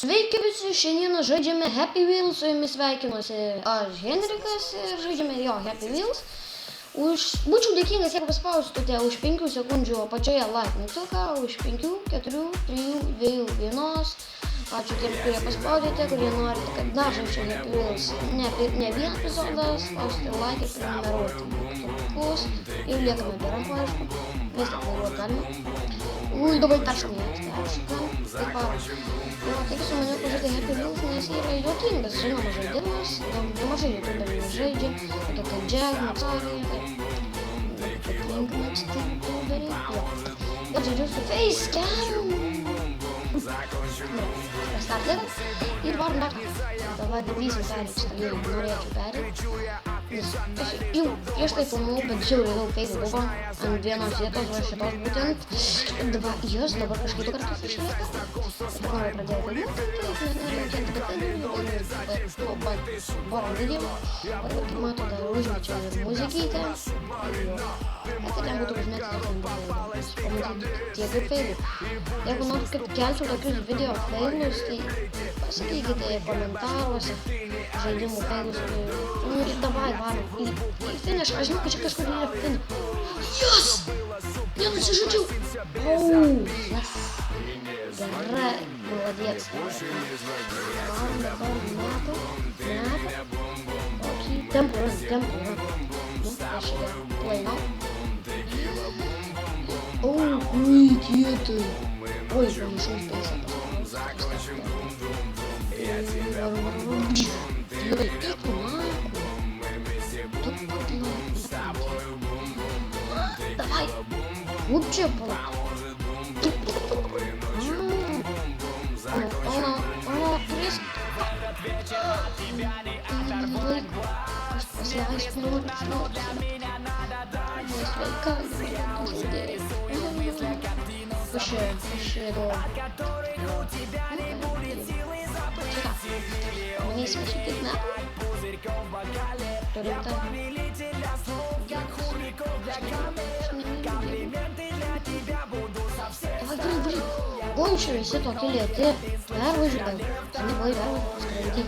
Sveiki visi, šiandieną žaidžiame Happy Wheels, su jumis sveikinuosi aš Henrikas ir žaidžiame Happy Wheels. Būčiau dėkingas, jeigu paspaustumėte už 5 sekundžių apačioje like mygtuką, už 5, 4, 3, 2, 1. Ačiū tiems, kurie paspaudėte, kurie norite, kad dar žaidžiu Happy Wheels. Ne vienas epizodas, spausite like ir prenumeruoti mygtukus. Ir liekame be rankų, aišku. Vis tik vairuoti galime. Dabar tarškime. Taip pat. Taigi su manimi pažaidė Happy Wheels, nes yra juokingas, žinoma, žaidimas. Nemažai youtuberių žaidžia, tokie kaip Jack, Maxari, Linkmax youtuberiai. Bet žaidžiu su Facecam. Restartėm ir varom dar. Dabar darysim perėti, šitą norėčiau perėti. Jau prieš tai filmavau, bet žiauriai daug feilų buvo ant vienos vietos, va šitos būtent. Dabar kažkaip du kartus išlieka. Dabar noriu pradėti varom video. Kaip mato, dar užmečiau ir muzikytę. Bet ten būtų užmetęs, pamatyti tiek ir feilų. Jeigu norit, kad kelčiau tokius video feilus, tai pasakykite komentaruose žaidimų feilus. Ir davai varom į finish. Aš žinau, kad čia kažkur yra finish. Yes! Nenusižudžiau! Yes! Gerai, молодец. Dabar metu. Okei, tempo run. Aš play now. Kietai. Oi, panašau į teisę. Gerai, kaip tu Давай! Лучше было. Она треск. Мне смешит на. Блин, гончие все токи леты. Перевыжигай. Не бой, скорее.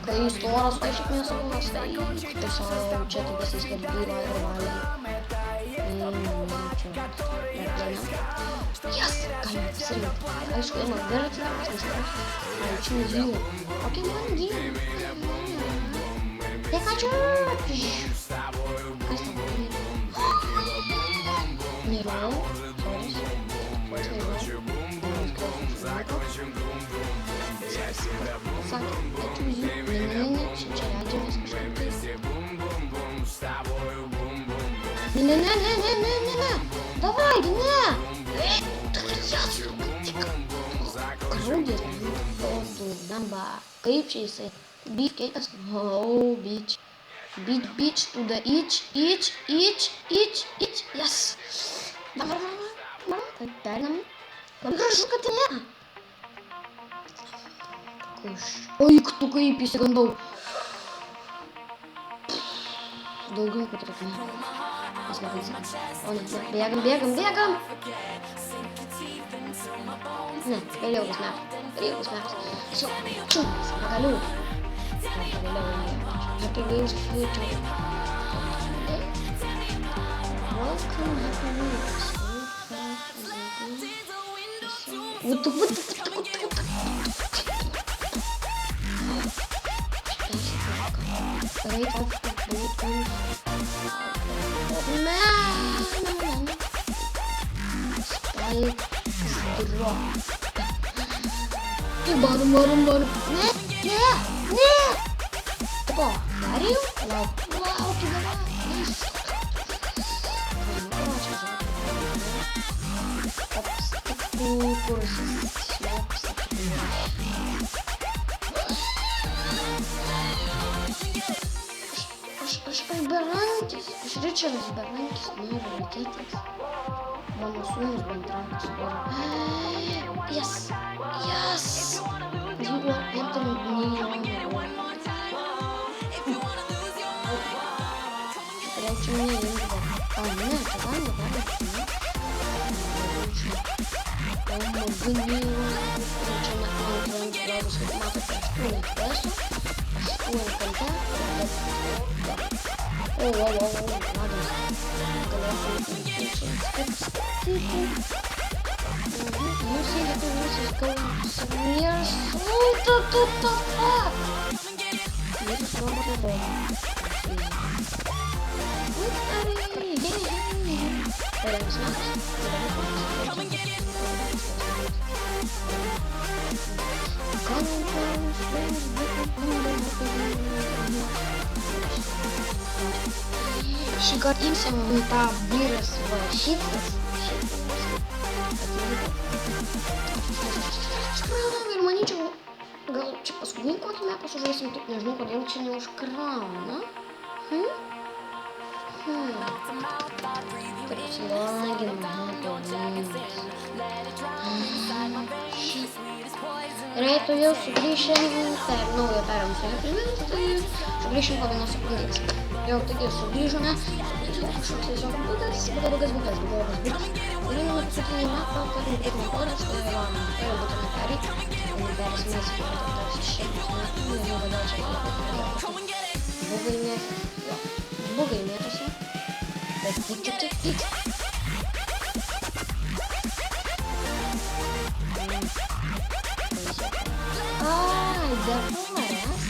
Kai storas paaiškės mėsos, tai tiesiog čia tai visi skelbyra ir valė. Yes! Galime pasirinkti. Aišku, ima vertinimas, nes I choose you. Okay, man game. Pikachu! Kas tam padarė? Nėra. Sakė, I choose you. Ne, čia leidžiamės kažkaip. Ne. Давай, не! Krūdės, damba. Kaip čia jisai? Beefcake'as. Beach to the each. Yes! Dabar. Perinam. Labai gražu, kad ne. Oi, tu kaip įsigandau. Daugiau patraukime. O ne, bėgam. Ne, vėliau bus metas. So, pagaliau. Happy Wheels future. Welcome Happy Wheels. What? Right off the boat. Man. Spike drop. Baru. Ne. Apa? Dari? Wow, kita nice. Aš berankis, aš Ričardas berankis, noriu laikytis. Mano sūnus bendrankis. Yes! Jeigu Anthony neįmanoma. Turėčiau neįmanoma. Ne, čia galima. vinilo. Čia ne man galbūt, kaip matote, 8 peso. 8 kampe. O, ladas. You see that the news is going severe. What the fuck? This is not the ball. Look at it. But I'm not. She got him some beers for shitlas. Ir manyčiau, gal čia paskutinį kokį mepą sužaisim, tik nežinau, kodėl čia neužkrauna. Gerai, tu jau sugrįšim, naujo perėmus Happy Wheels, tai sugrįšim po vienos sekundės. Jau taigi sugrįžome, kažkoks tiesiog bugas. Ir einame paskutinį mapą, turim ritmo kodas, tai jau būtume perėti. Perėsimės į tas šeimus metų, nežinau, kodėl čia bugai mėtosi. Bet tik. Ai, deporas.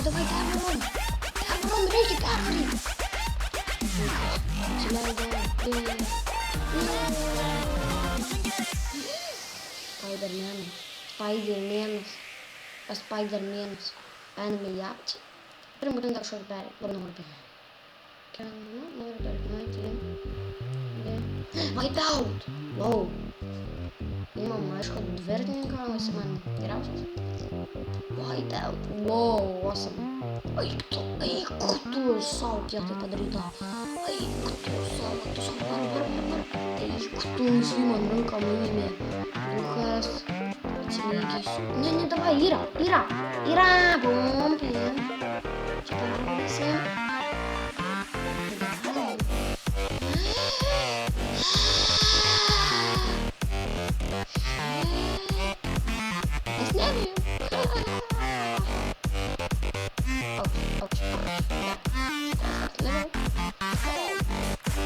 Давай, Cameron, reikia pervaryti. Spider-Manas. Enemy Yacht. Turim būtent dar kažkokį perėti. Labai noriu perėti. Wipeout! Wow! Imam, aišku, dvirtininką, esi man geriausias. Wipeout! Wow, awesome! Eik tu savo, kiek tai padaryta. Eik tu savo, var. Eik tu, jisai man ranką nuėmė. Dukas. Atsilygysiu. Ne, davai, yra! Bombė! Čia pervarysim.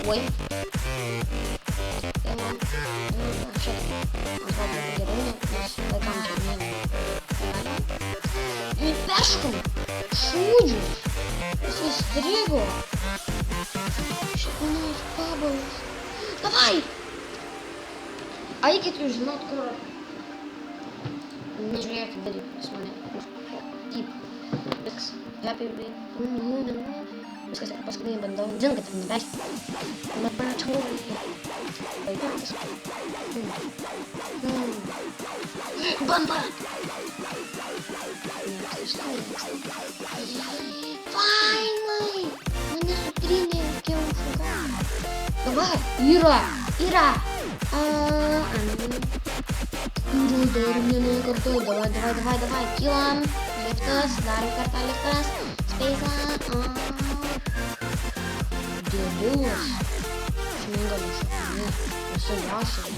Oi. Peškam! Šūdžius! Jis įstrigo! Šiandienos pabalas! Davai! Eikit jūs žinot kur. Nežiūrėkit dalykus mane. Taip. Viskas. Happy Wheels. Viskas yra paskutinį bandau. Žinau, kad tai nebesti. Mačiau. Vaikas. Bamba! Finally! Mane sutrynė kiaušuką. Dabar! Yra! Dar vieną kartą. Davai. Kylam. Liftas. Dar kartą liftas. Speisa. Dėdulas. Šmingalas. Ne. Esu jausias.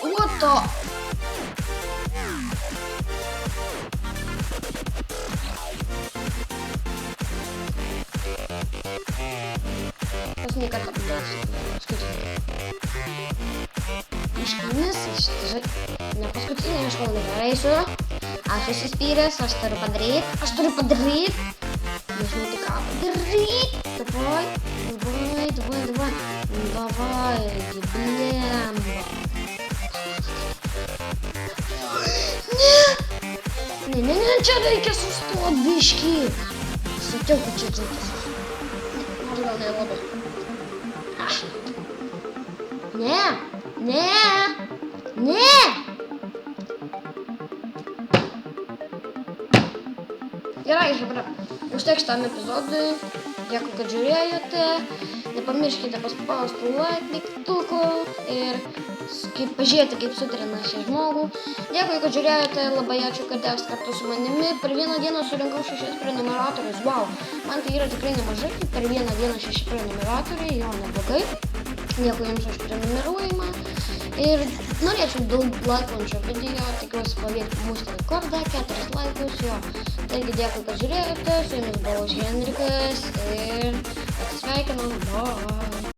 What the? Paskutinį kartą padarysiu. Iškinis, ne paskutinį, aš kol nebereisiu. Aš įsispyręs, aš turiu padaryt. Nežinau tik ką padaryt. Davai, blemba. Ne, čia reikia sustot biškį. Sakiau, kad čia reikia sustot. Nors gal nelabai. Ne. Gerai, žabra. Užteks tam epizodui. Dėkui, kad žiūrėjote. Nepamirškite paspausti like mygtuko ir pažiūrėti, kaip sutrina šį žmogų. Dėkui, kad žiūrėjote, labai ačiū, kad esate kartu su manimi. Per vieną dieną surinkau 6 prenumeratorius. Wow, man tai yra tikrai nemažai, per vieną dieną 6 prenumeratoriai, jo, neblogai. Dėkui jums už prenumeruojimą. Ir norėčiau daug laikančio video, tikiuosi pavyks mūsų rekordą, 4 laikus, jo. Taigi dėkui, kad žiūrėjote, su jumis buvo Henrikas ir atsisveikinam, bye.